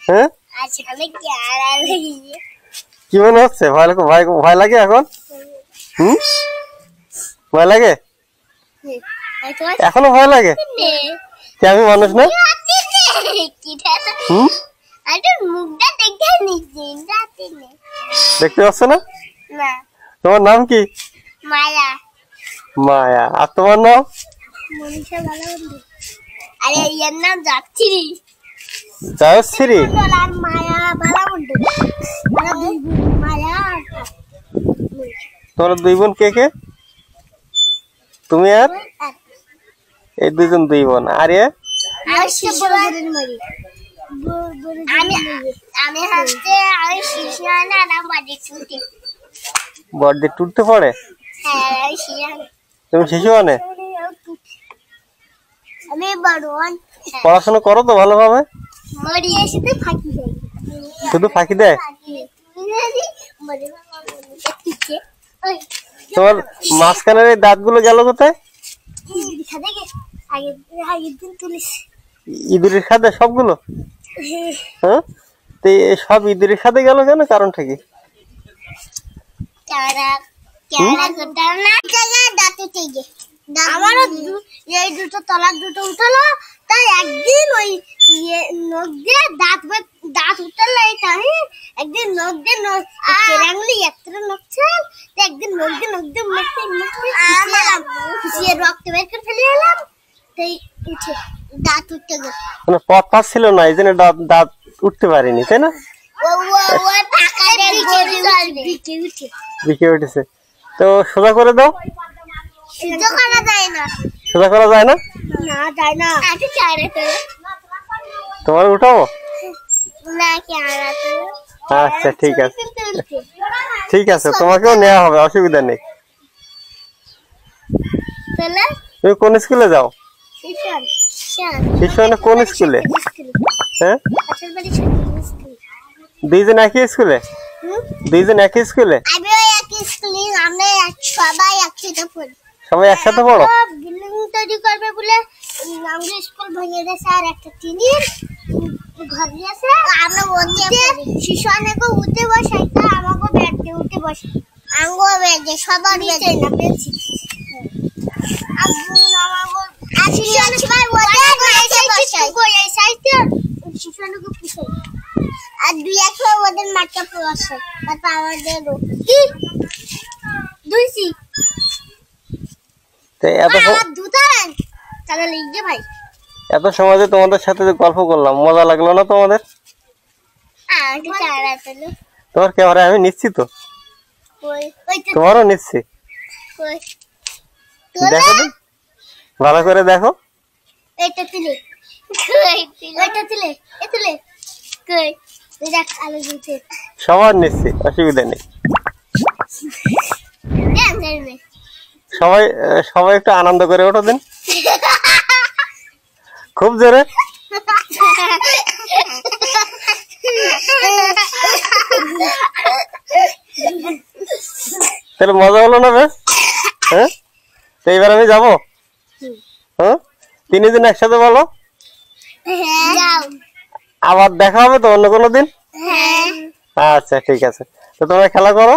হ্যাঁ কি মনে হচ্ছে? ভয় লাগে এখন? ভয় লাগে? এখনো ভয় লাগে? আমি মানুষ না? দেখতে পাচ্ছ না? তোমার নাম কি? মায়া। মায়া। আর তোমার নাম? মনীষা বালাবন্ধু। আরে এর নাম জয়শ্রী। জয়শ্রী? মায়া বালাবন্ধু। মায়া। তোমরা দুই বোন কে কে? তুমি আর এই দুইজন দুই বোন। আর এ? বড়দি টুটতে পড়ে? তুমি শিশু মানে? পড়াশোনা করো তো ভালোভাবে? শুধু ফাঁকি দেয়? তোমার মাঝখানের এই দাঁতগুলো গেল কোথায়? ইঁদুরের খাদে সবগুলো? হ্যাঁ, তো সব ইঁদুরের খাদে গেল কেন? কারণটা কি? আমারও এই দুটো তলার দুটো উঠালো, তাই একদিন ওই নখ দিয়ে দাঁত উঠালো, একদিন নখ দিয়ে আঙুলি এত নখছে, একদিন নখ দিয়ে রক্ত বের করে ফেলে এলাম, তাই উঠে দাঁত উঠতে গেল। মানে পথ ছিল না, এই জন্য দাঁত উঠতে পারিনি, তাই না? বিকে উঠেছে। তো সোজা করে দাও। সোজা করা যায় না। সোজা করা যায় না? না, যায় না। তোমার উঠাবো? আচ্ছা, ঠিক আছে, ঠিক আছে, তোমাকেও নেওয়া হবে, অসুবিধা নেই। তুমি কোন স্কুলে যাও? শিশু কোন স্কুলে? হ্যাঁ, দুইজন একই স্কুলে? দুইজন একই স্কুলে? সবাই একসাথে পড়ো? বিল্ডিং তৈরি করবে বলে আমাদের স্কুল ভেঙে দিয়েছে, আর একটা টিনের ঘর দিয়েছে। আমরা শিশু অনেকে উঠে বসে, আমাকে ব্যাট দিয়ে উঠে বসে, আঙ্গো বেজে সবার বেজে না পেয়েছি। আর দুই এক ওদের মাঠটা বসে, তারপর আমাদের দুইছি। এত সময় যে তোমাদের সাথে গল্প করলাম, মজা লাগলো না তোমাদের? তোমার ক্যামেরা আমি নিচ্ছি তো, তোমারও নিচ্ছি, দেখো ভালো করে দেখো। সবার নিচ্ছি, অসুবিধা নেই। সবাই একটু আনন্দ করে ওঠো দিন, খুব জোরে। তাহলে মজা হলো না বেশ? হ্যাঁ, তো এইবার আমি যাবো। হ্যাঁ, তিনজন একসাথে বলো। আবার দেখা হবে তো অন্য কোনো দিন। আচ্ছা, ঠিক আছে, তো তোমরা খেলা করো।